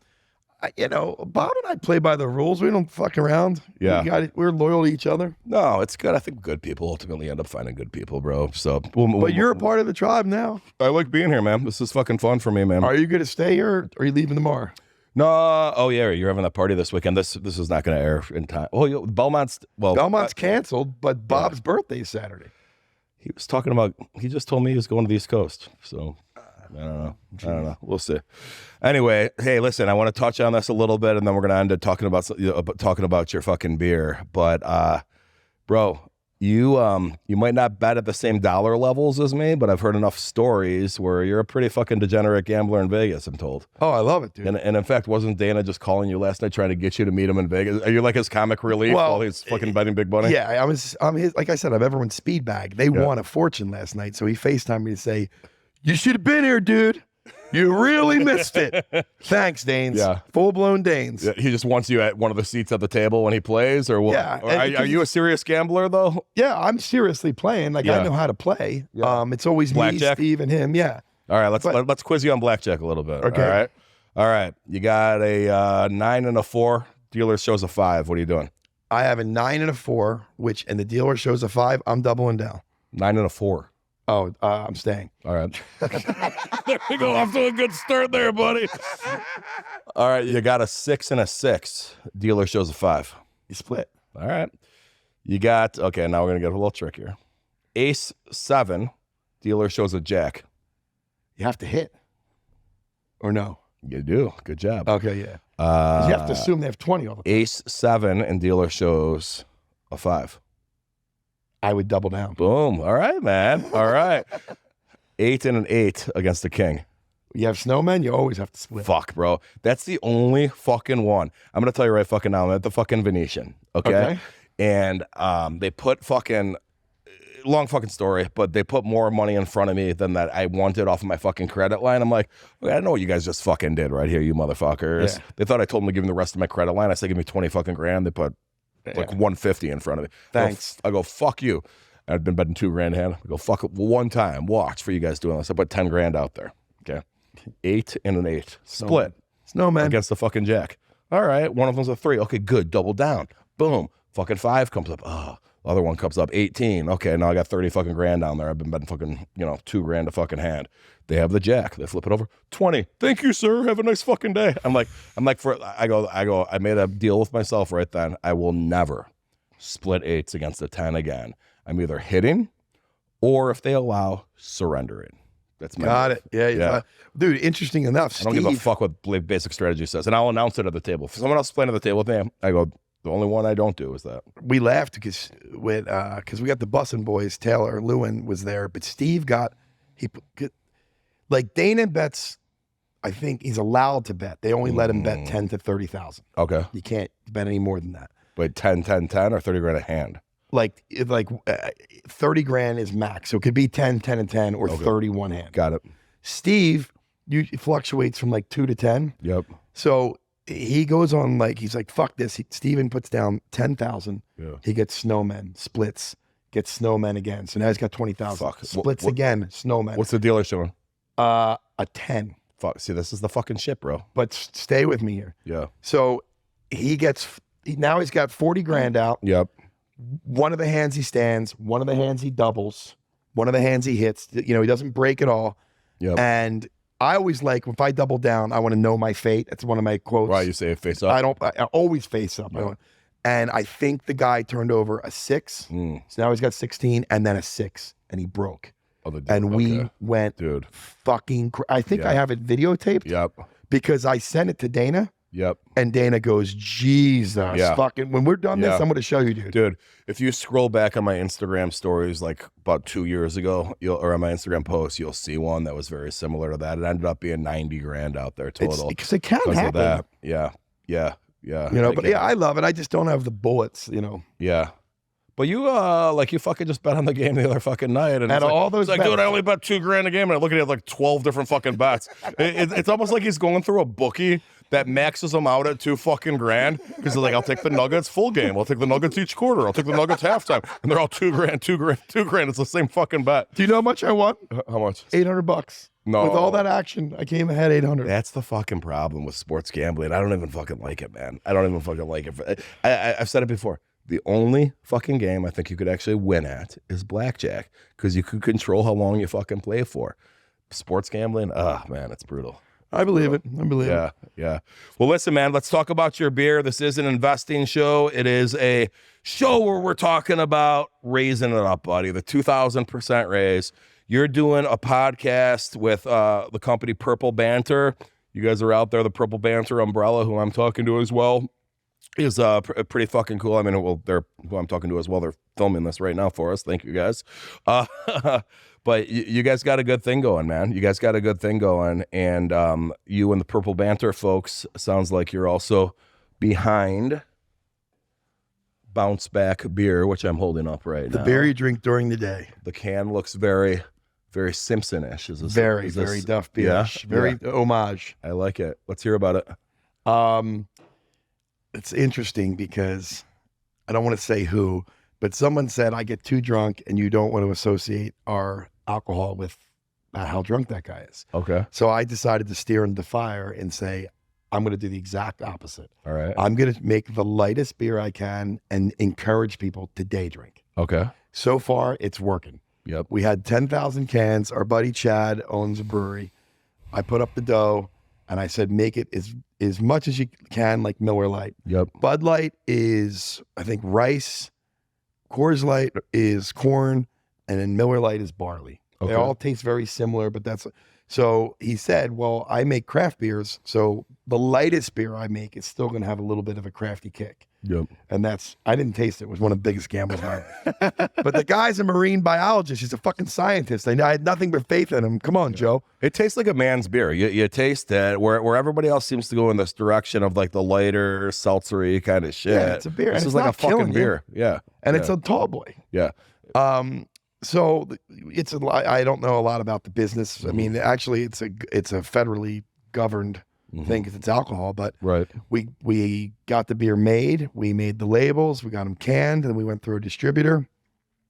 Bob and I play by the rules. We don't fuck around. Yeah. We're loyal to each other. No, it's good. I think good people ultimately end up finding good people, bro. So, But you're a part of the tribe now. I like being here, man. This is fucking fun for me, man. Are you going to stay here or are you leaving tomorrow? No. Oh, yeah. You're having that party this weekend. This is not going to air in time. Oh, Belmont's canceled, but Bob's birthday is Saturday. He was talking about, he just told me he was going to the East Coast. So, I don't know. We'll see. Anyway, hey, listen, I want to touch on this a little bit, and then we're going to end up talking about your fucking beer. But, bro, you might not bet at the same dollar levels as me, but I've heard enough stories where you're a pretty fucking degenerate gambler in Vegas, I'm told. Oh, I love it, dude. And in fact, wasn't Dana just calling you last night trying to get you to meet him in Vegas? Are you like his comic relief while he's fucking betting big money? Yeah, I'm his, like I said, I'm everyone's speed bag. They won a fortune last night, so he FaceTimed me to say, you should have been here, dude. You really missed it. Thanks, Danes. Yeah. Full-blown Danes. Yeah, he just wants you at one of the seats at the table when he plays, or what? Yeah. Are you a serious gambler, though? Yeah, I'm seriously playing. Like, I know how to play. Yeah. It's always Blackjack? me, Steve, and him. Yeah. All right, let's quiz you on blackjack a little bit. Okay. All right. You got a 9 and a 4. Dealer shows a 5. What are you doing? I have a 9 and a 4, and the dealer shows a 5. I'm doubling down. 9 and a 4. Oh, I'm staying. All right. There we go. Off to a good start there, buddy. All right. You got a 6 and a 6. Dealer shows a 5. You split. All right. You got, okay, now we're going to get a little trickier. Ace 7. Dealer shows a jack. You have to hit. Or no? You do. Good job. Okay, yeah. 'Cause you have to assume they have 20 all the time. Ace 7 and dealer shows a 5. I would double down. Boom. All right, man. All right. 8 and an 8 against the king. You have snowmen, you always have to split. Fuck, bro. That's the only fucking one. I'm going to tell you right fucking now. I'm at the fucking Venetian. Okay. And they put fucking, long fucking story, but they put more money in front of me than that I wanted off of my fucking credit line. I'm like, okay, I know what you guys just fucking did right here, you motherfuckers. Yeah. They thought I told them to give them the rest of my credit line. I said, give me 20 fucking grand. They put like 150 in front of me. Thanks. I go, fuck you. I'd been betting 2 grand hand. I go, fuck it. One time, watch for you guys doing this. I put 10 grand out there. Okay. 8 and an 8. Split. Snowman. Against the fucking jack. All right. One of them's a 3. Okay, good. Double down. Boom. Fucking 5 comes up. Oh, the other one comes up. 18. Okay, now I got 30 fucking grand down there. I've been betting fucking, 2 grand a fucking hand. They have the jack. They flip it over. 20. Thank you, sir. Have a nice fucking day. I made a deal with myself right then. I will never split 8s against a 10 again. I'm either hitting or, if they allow, surrendering. That's my Got it. Yeah. Dude, interesting enough, I don't give a fuck what basic strategy says. And I'll announce it at the table. If someone else is playing at the table with me, I go, the only one I don't do is that. We laughed because we got the Bussin' Boys. Taylor Lewin was there, but Steve Dana bets. I think he's allowed to bet. They only let him bet 10 to 30,000. Okay. You can't bet any more than that. Wait, 10, 10, 10 or 30 grand a hand? 30 grand is max. So it could be 10, 10 and 10 or 31 hand. Got it. Steve fluctuates from 2 to 10. Yep. So he goes on he's like, fuck this. Steven puts down 10,000. Yeah. He gets snowmen, splits, gets snowmen again. So now he's got 20,000. Fuck. Splits again, snowmen. What's the dealer showing? A 10. Fuck. See, this is the fucking shit, bro. But stay with me here. Yeah. So he's got 40 grand out. Yep. One of the hands he stands, one of the hands he doubles, one of the hands he hits. He doesn't break at all. Yep. And I always if I double down, I want to know my fate. That's one of my quotes. Right, you say face up. I always face up. Yeah. And I think the guy turned over a 6. So now he's got 16 and then a 6 and he broke. We went fucking I think I have it videotaped. Yep. Because I sent it to Dana. Yep. And Dana goes, Jesus, fucking, when we're done this, I'm going to show you, dude. Dude, if you scroll back on my Instagram stories about 2 years ago, or on my Instagram posts, you'll see one that was very similar to that. It ended up being 90 grand out there total. Because it can happen. Of that. Yeah. I love it. I just don't have the bullets, Yeah. But you you fucking just bet on the game the other fucking night, and all those bets. Dude, I only bet 2 grand a game, and I look at it different fucking bets. It's almost like he's going through a bookie that maxes them out at $2,000 because they're like, I'll take the Nuggets full game. I'll take the Nuggets each quarter. I'll take the Nuggets halftime. And they're all $2,000. It's the same fucking bet. Do you know how much I won? How much? $800. No. With all that action, I came ahead 800. That's the fucking problem with sports gambling. I don't even fucking like it, man. I don't even fucking like it. I've said it before. The only fucking game I think you could actually win at is blackjack because you could control how long you fucking play for. Sports gambling, man, it's brutal. I believe it. I believe it. Yeah. Well, listen, man, let's talk about your beer. This is an investing show. It is a show where we're talking about raising it up, buddy. The 2,000% raise. You're doing a podcast with the company Purple Banter. You guys are out there, the Purple Banter umbrella, who I'm talking to as well, is pretty fucking cool. I mean, well, they're who I'm talking to as well. They're filming this right now for us. Thank you, guys. But you guys got a good thing going, man. You guys got a good thing going. And you and the Purple Banter folks, sounds like you're also behind Bounceback beer, which I'm holding up right now. The beer you drink during the day. The can looks very, very Simpson-ish. Very Duff beer-ish. Very homage. I like it. Let's hear about it. It's interesting because I don't want to say who, but someone said I get too drunk and you don't want to associate our alcohol with how drunk that guy is. Okay. So I decided to steer into the fire and say, I'm going to do the exact opposite. All right. I'm going to make the lightest beer I can and encourage people to day drink. Okay. So far, it's working. Yep. We had 10,000 cans. Our buddy Chad owns a brewery. I put up the dough and I said, make it as much as you can like Miller Lite. Yep. Bud Light is, I think, rice. Coors Light is corn. And then Miller Lite is barley. Okay. They all taste very similar, but that's... So he said, well, I make craft beers, so the lightest beer I make is still going to have a little bit of a crafty kick. Yep. And I didn't taste it. It was one of the biggest gambles of my life. But the guy's a marine biologist. He's a fucking scientist. I had nothing but faith in him. Come on, Joe. It tastes like a man's beer. You taste it where everybody else seems to go in this direction of like the lighter, seltzery kind of shit. Yeah, it's a beer. This and is it's like not a fucking killing beer. you. Yeah. And it's a tall boy. Yeah. So it's I don't know a lot about the business. I mean, actually, it's a federally governed thing because it's alcohol. But right, we got the beer made. We made the labels. We got them canned, and we went through a distributor,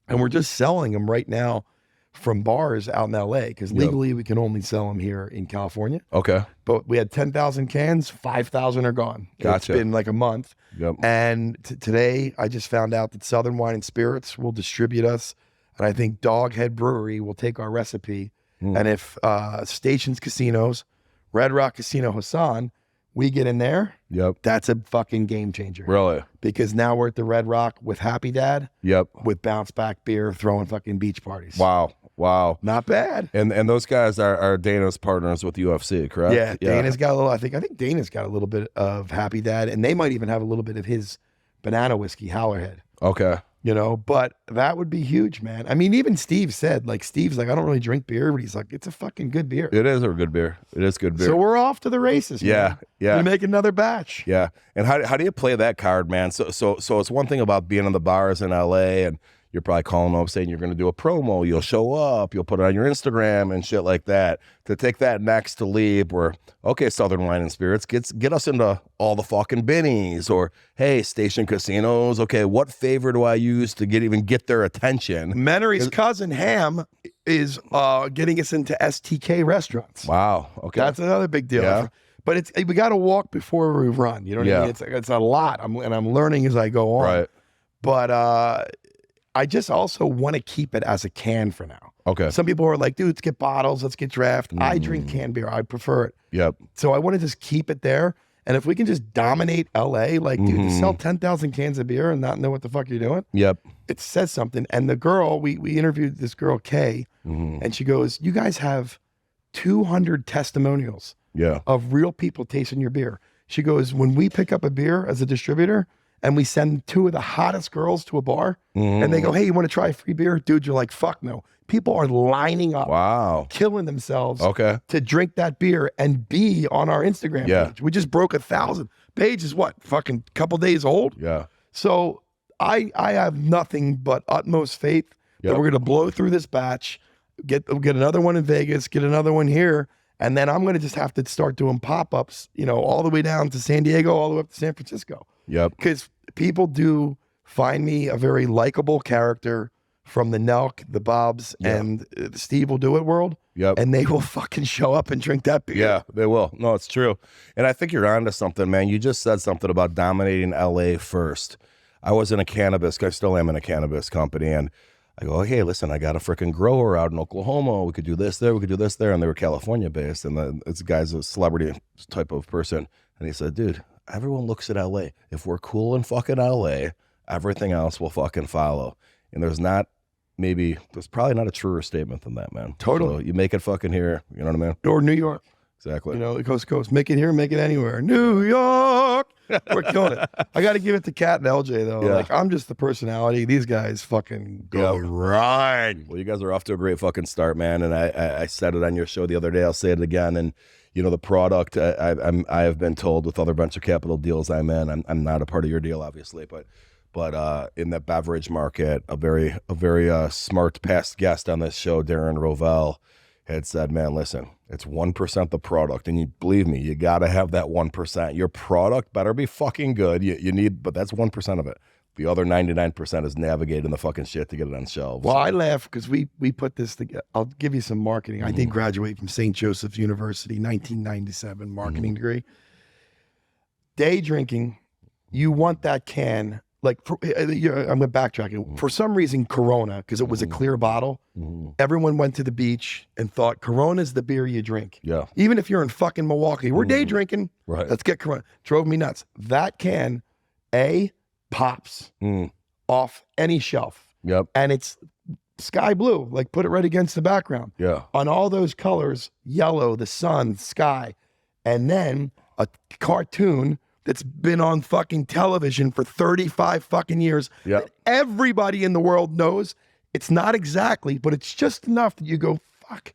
and we're just selling them right now from bars out in LA because legally we can only sell them here in California. Okay, but we had 10,000 cans. 5,000 are gone. Gotcha. It's been like a month. Yep. And today I just found out that Southern Wine and Spirits will distribute us. And I think Doghead Brewery will take our recipe. And if Stations Casinos, Red Rock Casino Hassan, we get in there, that's a fucking game changer. Really? Because now we're at the Red Rock with Happy Dad, with Bounceback beer, throwing fucking beach parties. Wow. Not bad. And those guys are Dana's partners with UFC, correct? Yeah, Dana's got a little, I think Dana's got a little bit of Happy Dad, and they might even have a little bit of his banana whiskey, Howlerhead. Okay. You know, but that would be huge, man. I mean, even Steve said, Steve's like, I don't really drink beer, but he's like, it's a fucking good beer. It is a good beer. It is good beer. So we're off to the races, man. Yeah. We make another batch. Yeah. And how do you play that card, man? So it's one thing about being in the bars in LA and you're probably calling up saying you're going to do a promo. You'll show up. You'll put it on your Instagram and shit like that. To take that next leap where, okay, Southern Wine and Spirits, get us into all the fucking binnies. Or, hey, Station Casinos, okay, what favor do I use to get their attention? Menery's cousin, Ham, is getting us into STK restaurants. Wow. Okay. That's another big deal. Yeah. But we got to walk before we run. You know what I mean? It's a lot. I'm learning as I go on. Right. But I just also want to keep it as a can for now. Okay. Some people are like, dude, let's get bottles, let's get draft. I drink canned beer. I prefer it. Yep. So I want to just keep it there. And if we can just dominate LA, dude, to sell 10,000 cans of beer and not know what the fuck you're doing. Yep. It says something. And the girl, we interviewed this girl, Kay, and she goes, you guys have 200 testimonials of real people tasting your beer. She goes, when we pick up a beer as a distributor, and we send two of the hottest girls to a bar, and they go, hey, you want to try a free beer? Dude, you're like, fuck no. People are lining up, killing themselves to drink that beer and be on our Instagram page. We just broke 1,000. Page is what, fucking couple days old? Yeah. So I have nothing but utmost faith that we're going to blow through this batch, get another one in Vegas, get another one here, And then I'm going to just have to start doing pop-ups, you know, all the way down to San Diego, all the way up to San Francisco. Yep. Because people do find me a very likable character from the NELK, the Bobs, and the Steve Will Do It world. Yep. And they will fucking show up and drink that beer. Yeah, they will. No, it's true. And I think you're onto something, man. You just said something about dominating LA first. I was in a cannabis, I still am in a cannabis company, and I go, hey, listen, I got a freaking grower out in Oklahoma. We could do this there, we could do this there. And they were California based. And this guy's a celebrity type of person. And he said, dude, everyone looks at LA. If we're cool in fucking LA, everything else will fucking follow. And there's probably not a truer statement than that, man. Totally. So you make it fucking here. You know what I mean? Or New York. Exactly. You know, the coast to coast. Make it here, make it anywhere. New York. We're killing it. I got to give it to Kat and LJ, though. Yeah. Like, I'm just the personality. These guys fucking go right. Well, you guys are off to a great fucking start, man. And I said it on your show the other day. I'll say it again. And, you know, the product, I have been told with other venture capital deals I'm in, I'm not a part of your deal, obviously, but in the beverage market, a very smart past guest on this show, Darren Rovell, had said, man, listen, it's 1% the product. And you believe me, you got to have that 1%. Your product better be fucking good. But that's 1% of it. The other 99% is navigating the fucking shit to get it on shelves. Well, I laugh because we put this together. I'll give you some marketing. I did graduate from St. Joseph's University, 1997 marketing degree. Day drinking, you want that can. Like, I'm backtracking. For some reason, Corona, because it was a clear bottle, everyone went to the beach and thought Corona's the beer you drink. Yeah. Even if you're in fucking Milwaukee, we're day drinking. Right. Let's get Corona. Drove me nuts. That can, pops off any shelf. Yep. And it's sky blue. Like, put it right against the background. Yeah. On all those colors, yellow, the sun, sky, and then a cartoon that's been on fucking television for 35 fucking years. Yep. That everybody in the world knows. It's not exactly, but it's just enough that you go, fuck,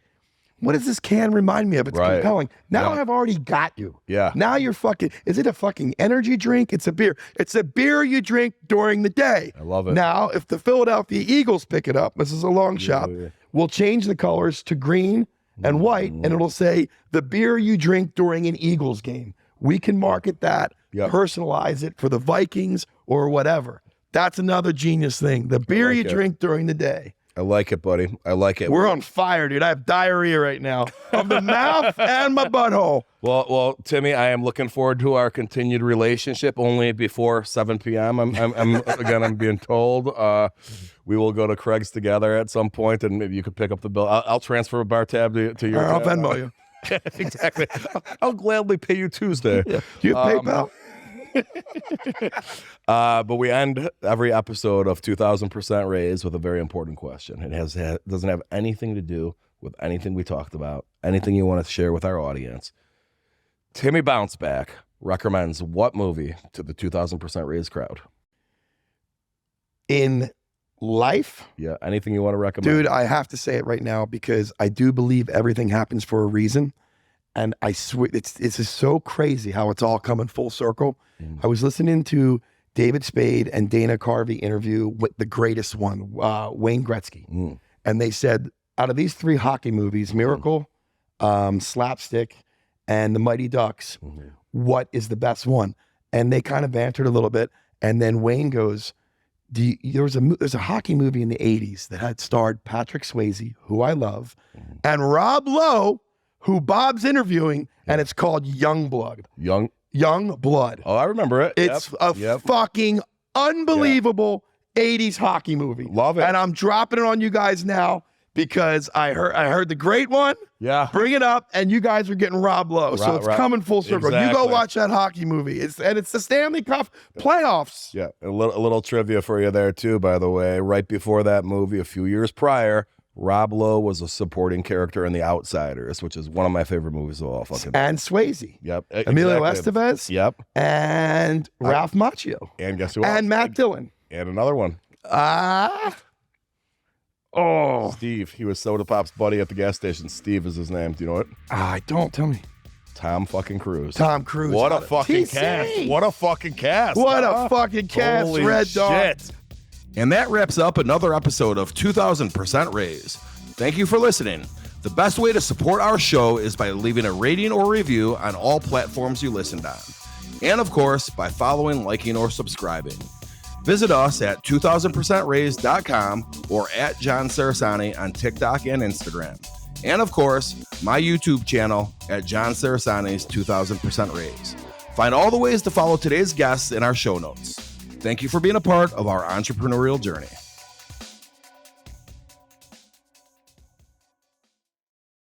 what does this can remind me of? It's compelling. Now I've already got you. Yeah. Now you're fucking, is it a fucking energy drink? It's a beer. It's a beer you drink during the day. I love it. Now, if the Philadelphia Eagles pick it up, this is a long shot, we'll change the colors to green and white, and it'll say the beer you drink during an Eagles game. We can market that, personalize it for the Vikings or whatever. That's another genius thing. The beer you drink during the day. I like it, buddy. I like it. We're on fire, dude. I have diarrhea right now of the mouth and my butthole. Well, Timmy, I am looking forward to our continued relationship. Only before 7 p.m. I'm being told. We will go to Craig's together at some point, and maybe you could pick up the bill. I'll transfer a bar tab to your. I'll Venmo you. Exactly. I'll gladly pay you Tuesday. Yeah. Do you have PayPal? But we end every episode of 2000% Raised with a very important question. It doesn't have anything to do with anything we talked about, anything you want to share with our audience. Timmy Bounceback recommends what movie to the 2000% Raised crowd? In life? Yeah, anything you want to recommend? Dude, I have to say it right now because I do believe everything happens for a reason. And I swear, it's just so crazy how it's all coming full circle. I was listening to David Spade and Dana Carvey interview with the greatest one, Wayne Gretzky. And they said, out of these three hockey movies, Miracle, Slapstick, and The Mighty Ducks, what is the best one? And they kind of bantered a little bit. And then Wayne goes, there's a hockey movie in the 80s that had starred Patrick Swayze, who I love, and Rob Lowe, who Bob's interviewing, and it's called Young Blood. Young Blood. Oh, I remember it. It's a fucking unbelievable 80s hockey movie. Love it. And I'm dropping it on you guys now because I heard the great one. Yeah. Bring it up, and you guys are getting Rob Lowe. So it's coming full circle. Exactly. You go watch that hockey movie. It's the Stanley Cup playoffs. Yeah. A little trivia for you there, too, by the way. Right before that movie, a few years prior, Rob Lowe was a supporting character in The Outsiders, which is one of my favorite movies of all fucking. And Swayze. Yep. Emilio Estevez. Yep. And Ralph Macchio. And guess who else? And Matt Dillon. And another one. Steve. He was Soda Pop's buddy at the gas station. Steve is his name. Do you know it? Don't tell me. Tom fucking Cruise. Tom Cruise. What a fucking TC. cast. What a fucking cast. What a fucking cast, Holy Red Dog. shit. And that wraps up another episode of 2000% Raised. Thank you for listening. The best way to support our show is by leaving a rating or review on all platforms you listened on. And of course, by following, liking, or subscribing. Visit us at 2000percentraised.com or at John Cerasani on TikTok and Instagram. And of course, my YouTube channel at John Cerasani's 2000% Raised. Find all the ways to follow today's guests in our show notes. Thank you for being a part of our entrepreneurial journey.